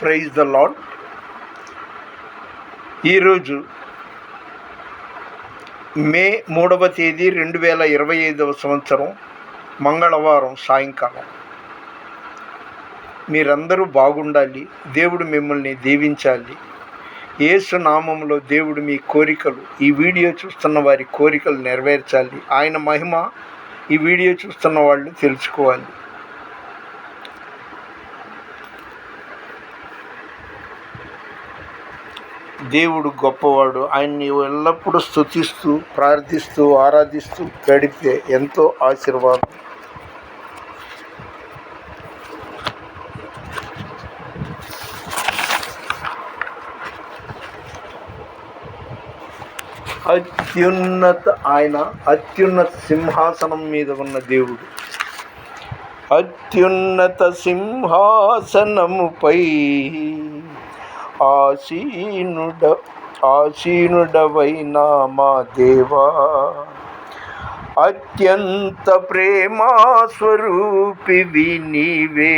Praise the lord. ఈరోజు మే 3వ తేదీ 2025 సంవత్సరం మంగళవారం సాయంకాలం. మీరందరూ బాగుండాలి, దేవుడు మిమ్మల్ని దీవించాలి. యేసు నామములో దేవుడు మీ కోరికలు, ఈ వీడియో చూస్తున్న వారి కోరికలు నెరవేర్చాలి. ఆయన మహిమ ఈ వీడియో చూస్తున్న వాళ్ళు తెలుసుకోవాలి. దేవుడు గొప్పవాడు. ఆయన్ని ఎల్లప్పుడూ స్తుతిస్తూ ప్రార్థిస్తూ ఆరాధిస్తూ గడిపితే ఎంతో ఆశీర్వాదం. ఆయన అత్యున్నత సింహాసనం మీద ఉన్న దేవుడు. అత్యున్నత సింహాసనముపై ఆసీనుడవైనా మా దేవా, అత్యంత ప్రేమా స్వరూపివి నీవే,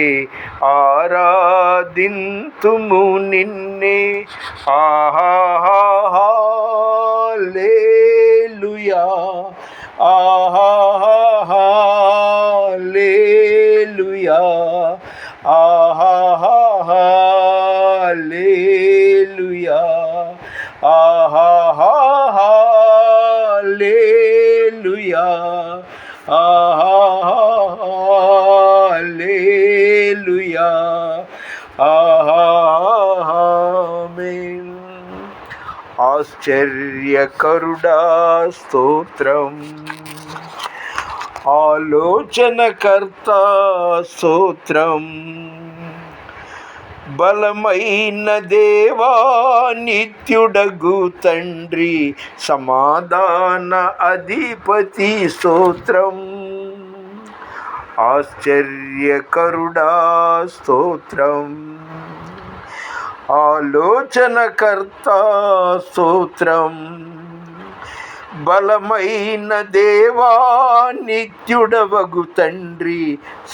ఆరాధింతుము నిన్నే. హల్లెలూయా, హల్లెలూయా, హల్లెలూయా, హల్లెలూయా, హల్లెలూయా, ఆమేన్. ఆశ్చర్యకరుడా స్తోత్రం, ఆలోచనకర్త స్తోత్రం, బలమైన దేవా నిత్యుడగు తండ్రి, సమాధాన అధిపతి స్తోత్రం. ఆశ్చర్యకరుడా స్తోత్రం, ఆలోచనకర్త స్తోత్రం, బలమైన దేవా నిత్యుడవగు తండ్రి,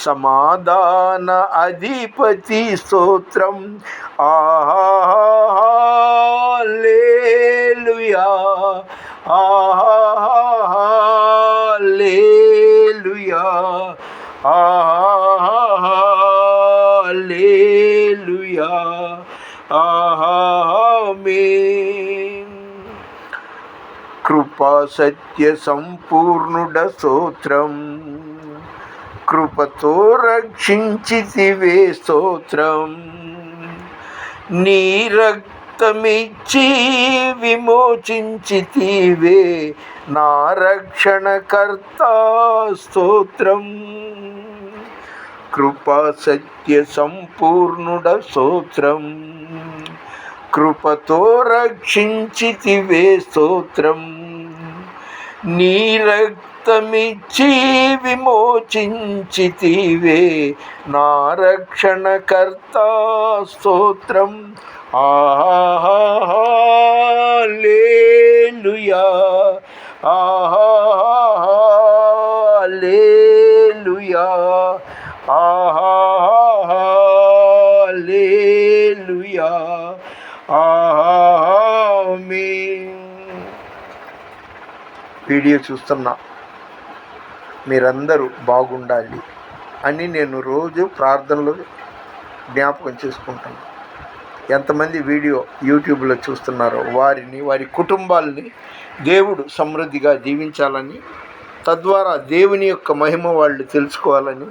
సమాధాన అధిపతి స్తోత్రం. హల్లెలూయా, హల్లెలూయా, హల్లెలూయా, ఆమేన్. కృపా సత్య సంపూర్ణుడ స్తోత్రం, కృపతో రక్షించితివే స్తోత్రం, నీ రక్తమిచ్చి విమోచించితివే నా రక్షణకర్త స్తోత్రం. కృపా సత్య సంపూర్ణుడ స్తోత్రం, కృపతో రక్షించితివే స్తోత్రం, నీ రక్తమిచ్చి విమోచించితివే నా రక్షణకర్త స్తోత్రం. హల్లెలూయా, హల్లెలూయా, హల్లెలూయా, ఆమేన్. వీడియో చూస్తున్న మీరందరూ బాగుండాలి అని నేను రోజు ప్రార్థనలు జ్ఞాపకం చేసుకుంటాను. ఎంతమంది వీడియో యూట్యూబ్లో చూస్తున్నారో వారిని, వారి కుటుంబాలని దేవుడు సమృద్ధిగా దీవించాలని, తద్వారా దేవుని యొక్క మహిమ వాళ్ళు తెలుసుకోవాలని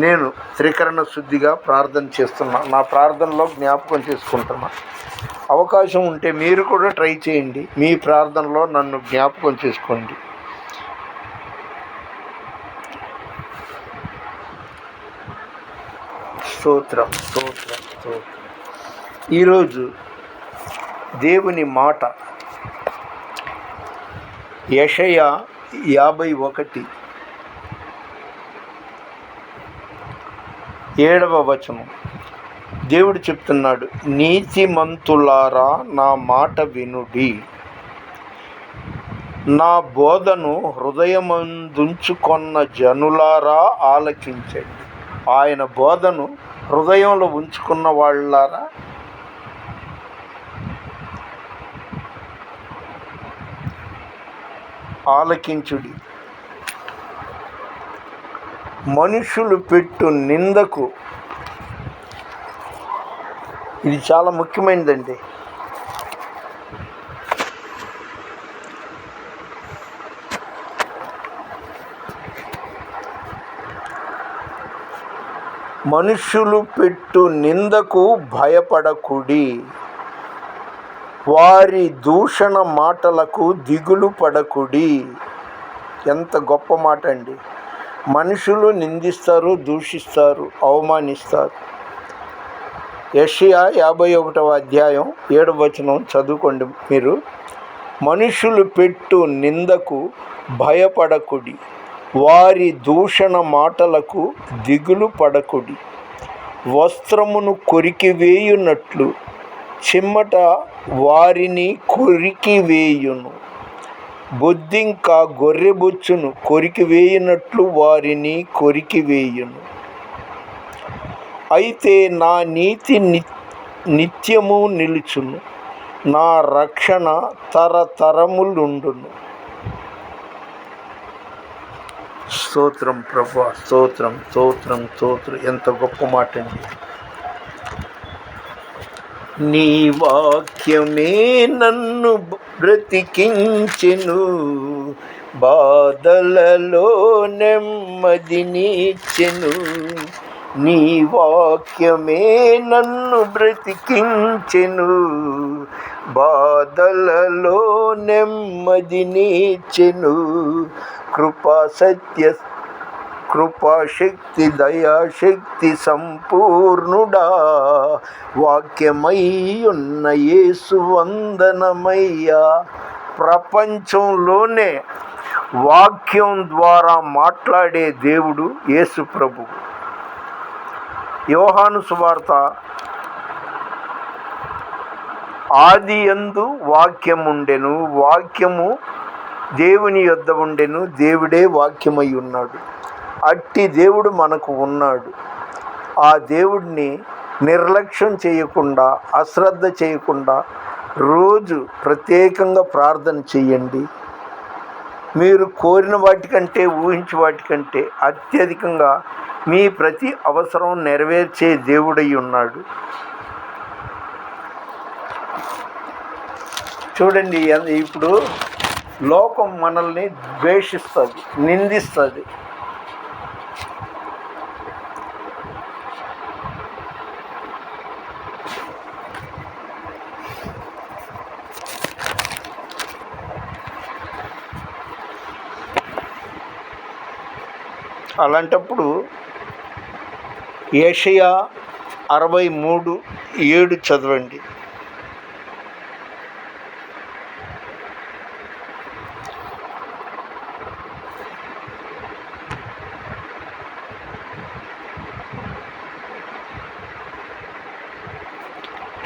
నేను త్రికరణ శుద్ధిగా ప్రార్థన చేస్తున్నా. నా ప్రార్థనలో జ్ఞాపకం చేసుకుంటున్నా. అవకాశం ఉంటే మీరు కూడా ట్రై చేయండి. మీ ప్రార్థనలో నన్ను జ్ఞాపకం చేసుకోండి. స్తోత్రం, స్తోత్రం, స్తోత్రం. ఈరోజు దేవుని మాట యెషయా 51:7 దేవుడు చెప్తున్నాడు, నీతిమంతులారా నా మాట వినుడి, నా బోధను హృదయమందుంచుకొన్న జనులారా ఆలకించండి. ఆయన బోధను హృదయంలో ఉంచుకున్న వాళ్ళారా ఆలకించుడి. మనుషులు పెట్టు నిందకు, ఇది చాలా ముఖ్యమైనదండి. మనుషులు పెట్టు నిందకు భయపడకుడి, వారి దూషణ మాటలకు దిగులు పడకుడి. ఎంత గొప్ప మాట అండి. మనుషులు నిందిస్తారు, దూషిస్తారు, అవమానిస్తారు. యెషయా 51వ అధ్యాయం 7వ వచనం చదువుకోండి మీరు. మనుషులు పెట్టు నిందకు భయపడకుడి, వారి దూషణ మాటలకు దిగులు పడకుడి. వస్త్రమును కొరికివేయునట్లు చిమ్మట వారిని కొరికివేయును, బొద్దింక గొర్రెబొచ్చును కొరికివేయునట్లు వారిని కొరికివేయును. అయితే నా నీతి నిత్యము నిలుచును, నా రక్షణ తరతరములుండును. స్తోత్రం ప్రభా, స్తోత్రం స్తోత్రం స్తోత్రం. ఎంత గొప్ప మాట అండి. నీ వాక్యమే నన్ను బ్రతికించెను, బాధలలో నెమ్మదినిచ్చెను. నీ వాక్యమే నన్ను బ్రతికించెను, బాధలలో నెమ్మదినిచ్చెను. కృపాశక్తి దయాశక్తి సంపూర్ణుడా, వాక్యమై ఉన్న యేసు వందనమయ్యా. ప్రపంచంలోనే వాక్యం ద్వారా మాట్లాడే దేవుడు యేసు ప్రభువు. యోహాను సువార్త, ఆదియందు వాక్యముండెను, వాక్యము దేవుని యొద్ద ఉండెను, దేవుడే వాక్యమై ఉన్నాడు. అట్టి దేవుడు మనకు ఉన్నాడు. ఆ దేవుడిని నిర్లక్ష్యం చేయకుండా, అశ్రద్ధ చేయకుండా రోజు ప్రత్యేకంగా ప్రార్థన చేయండి. మీరు కోరిన వాటికంటే, ఊహించే వాటికంటే అత్యధికంగా మీ ప్రతి అవసరం నెరవేర్చే దేవుడై ఉన్నాడు. చూడండి, ఇప్పుడు లోకం మనల్ని ద్వేషిస్తుంది, నిందిస్తుంది. అలాంటప్పుడు యెషయా 63:7 చదవండి.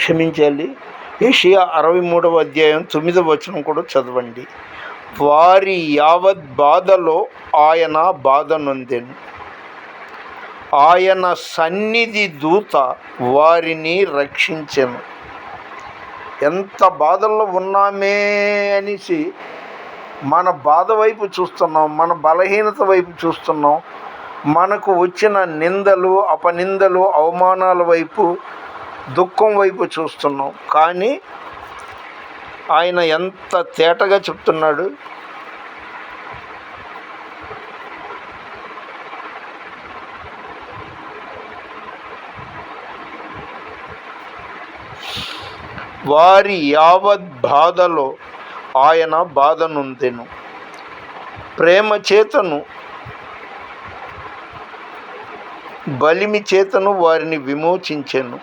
క్షమించాలి, యెషయా 63వ అధ్యాయం 9వ వచనం కూడా చదవండి. వారి యావత్ బాధలో ఆయన బాధ నొందెను, ఆయన సన్నిధి దూత వారిని రక్షించెను. ఎంత బాధల్లో ఉన్నామే అనేసి మన బాధ వైపు చూస్తున్నాం, మన బలహీనత వైపు చూస్తున్నాం, మనకు వచ్చిన నిందలు, అపనిందలు, అవమానాల వైపు, దుఃఖం వైపు చూస్తున్నాం. కానీ ఆయన ఎంత తేటగా చెప్తున్నాడు. వారి యావత్ బాధలో ఆయన బాధ నొందెను, ప్రేమ చేతను బలిమి చేతను వారిని విమోచించెను.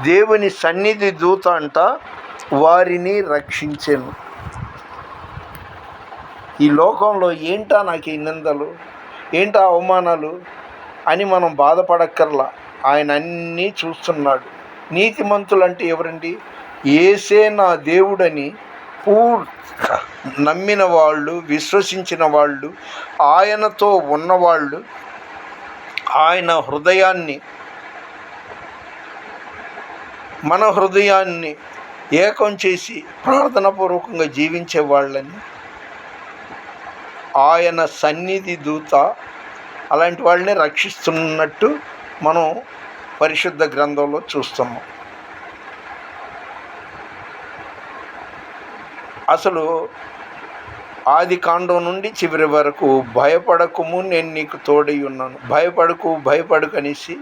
దేవుని సన్నిధి దూత అంట వారిని రక్షించెను. ఈ లోకంలో ఏంటా నాకు ఈ నిందలు, ఏంటా అవమానాలు అని మనం బాధపడక్కర్లా. ఆయన అన్నీ చూస్తున్నాడు. నీతిమంతులంటే ఎవరండి? యేసే నా దేవుడని నమ్మిన వాళ్ళు, విశ్వసించిన వాళ్ళు, ఆయనతో ఉన్నవాళ్ళు, ఆయన హృదయాన్ని, మన హృదయాన్ని ఏకం చేసి ప్రార్థనాపూర్వకంగా జీవించే వాళ్ళని ఆయన సన్నిధి దూత అలాంటి వాళ్ళని రక్షిస్తున్నట్టు మనం పరిశుద్ధ గ్రంథంలో చూస్తున్నాం. అసలు ఆది కాండం నుండి చివరి వరకు భయపడకుము, నేను నీకు తోడై ఉన్నాను, భయపడకు అనేసి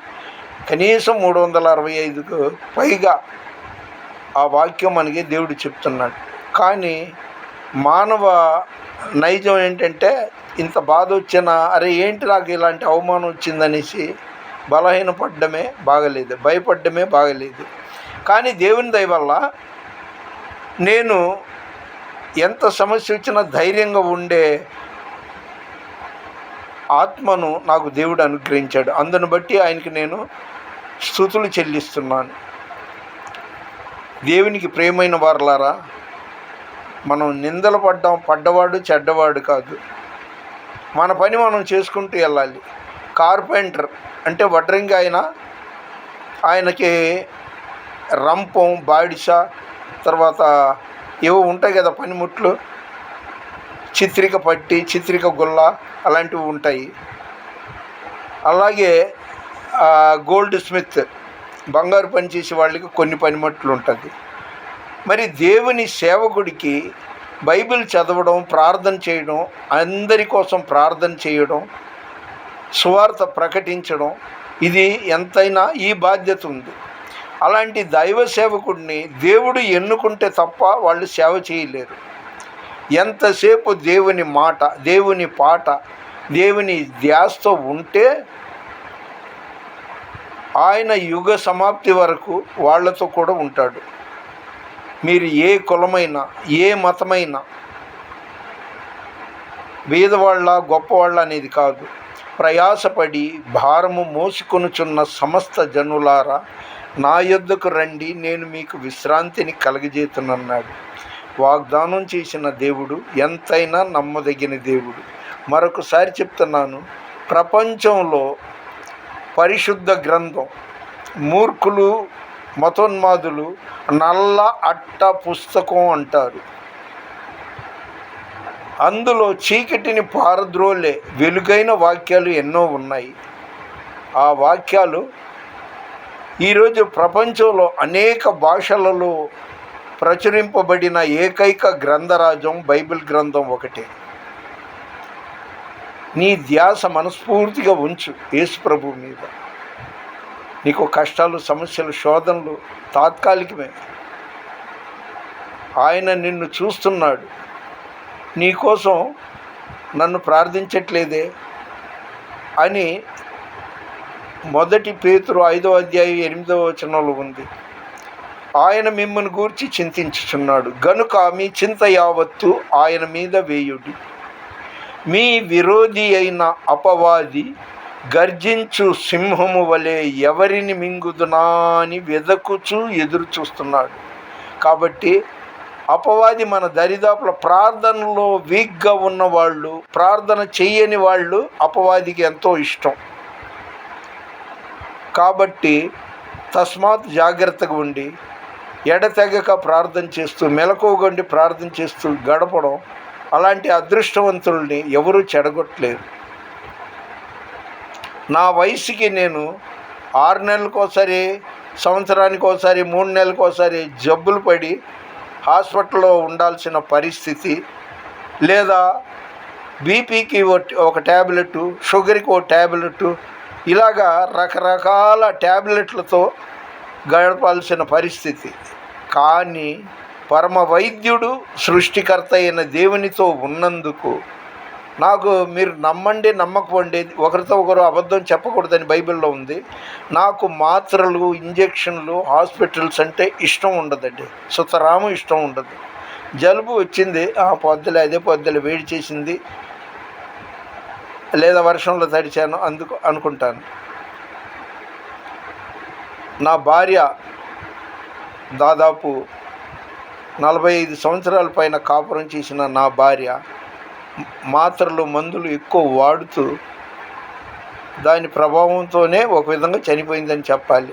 కనీసం 365కు పైగా ఆ వాక్యం మనకి దేవుడు చెప్తున్నాడు. కానీ మానవ నైజం ఏంటంటే, ఇంత బాధ వచ్చినా అరే ఏంటి నాకు ఇలాంటి అవమానం వచ్చిందనేసి బలహీనపడ్డమే బాగలేదు, భయపడ్డమే బాగలేదు. కానీ దేవుని దయ వల్ల నేను ఎంత సమస్య వచ్చినా ధైర్యంగా ఉండే ఆత్మను నాకు దేవుడు అనుగ్రహించాడు. అందును బట్టి ఆయనకి నేను స్తుతులు చెల్లిస్తున్నాను. దేవునికి ప్రియమైన వారలారా, మనం నిందలు పడ్డవాడు చెడ్డవాడు కాదు. మన పని మనం చేసుకుంటూ వెళ్ళాలి. కార్పెంటర్ అంటే వడ్రంగి ఆయనకి రంపం, బాడిస, తర్వాత ఏవో ఉంటాయి కదా పనిముట్లు, చిత్రిక పట్టి, చిత్రిక గుల్ల అలాంటివి ఉంటాయి. అలాగే గోల్డ్ స్మిత్, బంగారు పని చేసే వాళ్ళకి కొన్ని పనిముట్లు ఉంటుంది. మరి దేవుని సేవకుడికి బైబిల్ చదవడం, ప్రార్థన చేయడం, అందరి కోసం ప్రార్థన చేయడం, సువార్త ప్రకటించడం, ఇది ఎంతైనా ఈ బాధ్యత ఉంది. అలాంటి దైవ సేవకుడిని దేవుడు ఎన్నుకుంటే తప్ప వాళ్ళు సేవ చేయలేరు. ఎంతసేపు దేవుని మాట, దేవుని పాట, దేవుని ధ్యాసతో ఉంటే ఆయన యుగ సమాప్తి వరకు వాళ్ళతో కూడా ఉంటాడు. మీరు ఏ కులమైనా, ఏ మతమైనా, బీదవాళ్ళ గొప్పవాళ్ళ అనేది కాదు, ప్రయాసపడి భారము మోసుకొనుచున్న సమస్త జనులారా నా యొద్దకు రండి, నేను మీకు విశ్రాంతిని కలగజేతునన్నాడు. వాగ్దానం చేసిన దేవుడు ఎంతైనా నమ్మదగిన దేవుడు. మరొకసారి చెప్తున్నాను, ప్రపంచంలో పరిశుద్ధ గ్రంథం మూర్ఖులు, మతోన్మాదులు నల్ల అట్ట పుస్తకం అంటారు. అందులో చీకటిని పారద్రోలే వెలుగైన వాక్యాలు ఎన్నో ఉన్నాయి. ఆ వాక్యాలు ఈరోజు ప్రపంచంలో అనేక భాషలలో ప్రచురింపబడిన ఏకైక గ్రంథరాజం బైబిల్ గ్రంథం ఒకటే. నీ ధ్యాస మనస్ఫూర్తిగా ఉంచు యేసు ప్రభు మీద. నీకు కష్టాలు, సమస్యలు, శోధనలు తాత్కాలికమే. ఆయన నిన్ను చూస్తున్నాడు. నీకోసం నన్ను ప్రార్థించట్లేదే అని 1 పేతురు 5వ అధ్యాయం 8వ వచనంలో ఉంది. ఆయన మిమ్మల్ని గూర్చి చింతించుచున్నాడు గనుక మీ చింత యావత్తు ఆయన మీద వేయుడి. మీ విరోధి అయిన అపవాది గర్జించు సింహము వలె ఎవరిని మింగుదునా అని వెదకుచూ ఎదురు చూస్తున్నాడు. కాబట్టి అపవాది మన దరిదాపుల ప్రార్థనలో వీక్గా ఉన్నవాళ్ళు, ప్రార్థన చేయని వాళ్ళు అపవాదికి ఎంతో ఇష్టం. కాబట్టి తస్మాత్ జాగ్రత్తగా ఉండి ఎడతెగక ప్రార్థన చేస్తూ, మెలకువగొండి ప్రార్థన చేస్తూ గడపడం, అలాంటి అదృష్టవంతుల్ని ఎవరూ చెడగొట్టలేరు. నా వయసుకి నేను 6 నెలలకోసారి, సంవత్సరానికి ఒకసారి, 3 నెలలకోసారి జబ్బులు పడి హాస్పిటల్లో ఉండాల్సిన పరిస్థితి, లేదా బీపీకి ఒక ట్యాబ్లెట్, షుగర్కి ఒక ట్యాబ్లెట్, ఇలాగా రకరకాల ట్యాబ్లెట్లతో గడపాల్సిన పరిస్థితి. కానీ పరమ వైద్యుడు, సృష్టికర్త అయిన దేవునితో ఉన్నందుకు నాకు, మీరు నమ్మండి నమ్మకపోండి, ఒకరితో ఒకరు అబద్ధం చెప్పకూడదని బైబిల్లో ఉంది. నాకు మాత్రలు, ఇంజెక్షన్లు, హాస్పిటల్స్ అంటే ఇష్టం ఉండదండి. సుతరాము ఇష్టం ఉండదు. జలుబు వచ్చింది, పొద్దులే అదే పొద్దులే వేడి చేసింది, లేదా వర్షంలో తడిచాను అందుకు అనుకుంటాను. నా భార్య దాదాపు 45 సంవత్సరాల పైన కాపురం చేసిన నా భార్య మాత్రలు, మందులు ఎక్కువ వాడుతూ దాని ప్రభావంతోనే ఒక విధంగా చనిపోయిందని చెప్పాలి.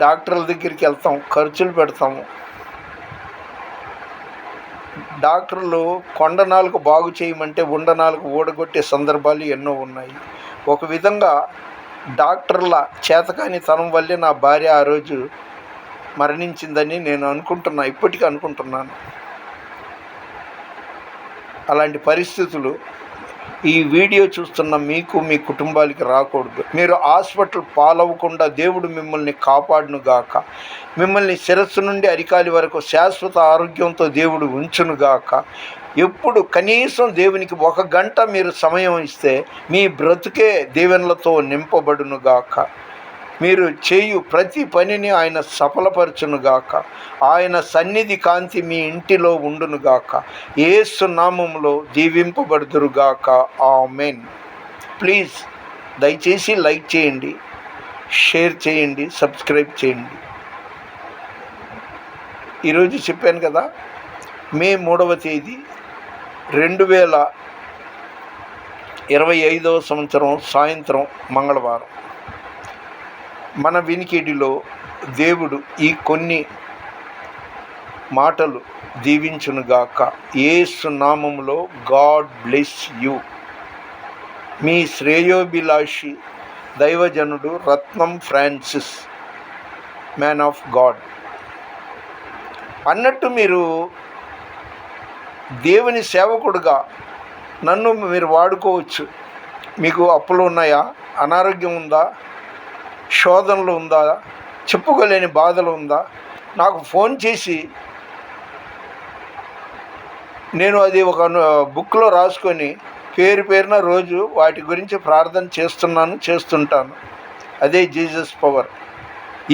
డాక్టర్ల దగ్గరికి వెళ్తాం, ఖర్చులు పెడతాము. డాక్టర్లు కొండ నాలుక బాగు చేయమంటే ఉండ నాలుక ఊడగొట్టే సందర్భాలు ఎన్నో ఉన్నాయి. ఒక విధంగా డాక్టర్ల చేతకాని తనం వల్లే నా భార్య ఆ రోజు మరణించిందని నేను ఇప్పటికీ అనుకుంటున్నాను. అలాంటి పరిస్థితులు ఈ వీడియో చూస్తున్న మీకు, మీ కుటుంబాలకి రాకూడదు. మీరు హాస్పిటల్ పాలవ్వకుండా దేవుడు మిమ్మల్ని కాపాడునుగాక. మిమ్మల్ని శిరస్సు నుండి అరికాలి వరకు శాశ్వత ఆరోగ్యంతో దేవుడు ఉంచునుగాక. ఎప్పుడు కనీసం దేవునికి 1 గంట మీరు సమయం ఇస్తే మీ బ్రతుకే దీవెనలతో నింపబడునుగాక. మీరు చేయు ప్రతి పనిని ఆయన సఫలపరచునుగాక. ఆయన సన్నిధి కాంతి మీ ఇంటిలో ఉండునుగాక. యేసు నామములో దీవింపబడుదురుగాక. ఆమేన్. ప్లీజ్ దయచేసి లైక్ చేయండి, షేర్ చేయండి, సబ్స్క్రైబ్ చేయండి. ఈరోజు చెప్పాను కదా, మే 3వ తేదీ 2025వ సంవత్సరం సాయంత్రం మంగళవారం. మన వినికిడిలో దేవుడు ఈ కొన్ని మాటలు దీవించునుగాక. యేసు నామములో గాడ్ బ్లెస్ యూ. మీ శ్రేయోభిలాషి దైవజనుడు రత్నం ఫ్రాన్సిస్, మ్యాన్ ఆఫ్ గాడ్. అన్నట్టు మీరు దేవుని సేవకుడుగా నన్ను మీరు వాడుకోవచ్చు. మీకు అప్పులు ఉన్నాయా, అనారోగ్యం ఉందా, శోధనలు ఉందా, చెప్పుకోలేని బాధలు ఉందా, నాకు ఫోన్ చేసి నేను అది ఒక బుక్లో రాసుకొని పేరున రోజు వాటి గురించి ప్రార్థన చేస్తుంటాను. అదే జీసస్ పవర్.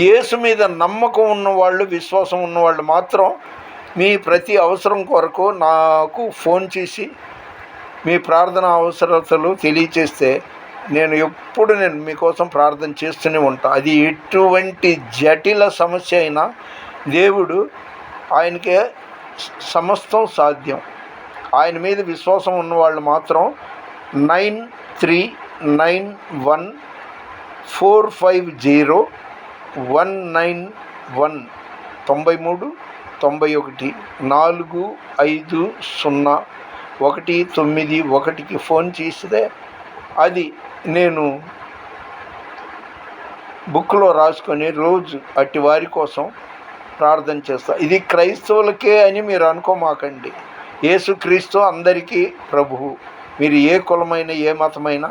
యేసు మీద నమ్మకం ఉన్నవాళ్ళు, విశ్వాసం ఉన్నవాళ్ళు మాత్రం మీ ప్రతి అవసరం కొరకు నాకు ఫోన్ చేసి మీ ప్రార్థన అవసరతలు తెలియచేస్తే నేను మీకోసం ప్రార్థన చేస్తూనే ఉంటాను. అది ఎటువంటి జటిల సమస్య అయినా దేవుడు, ఆయనకే సమస్తం సాధ్యం. ఆయన మీద విశ్వాసం ఉన్నవాళ్ళు మాత్రం 9391 450-191-450-191కి ఫోన్ చేస్తే అది నేను బుక్లో రాసుకొని రోజు అట్టి వారి కోసం ప్రార్థన చేస్తాను. ఇది క్రైస్తవులకే అని మీరు అనుకోమాకండి. యేసుక్రీస్తు అందరికీ ప్రభువు. మీరు ఏ కులమైన, ఏ మతమైనా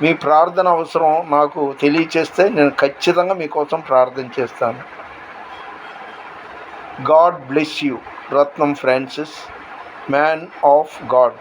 మీ ప్రార్థన అవసరం నాకు తెలియచేస్తే నేను ఖచ్చితంగా మీకోసం ప్రార్థన చేస్తాను. God bless you. Ratnam Francis, man of God.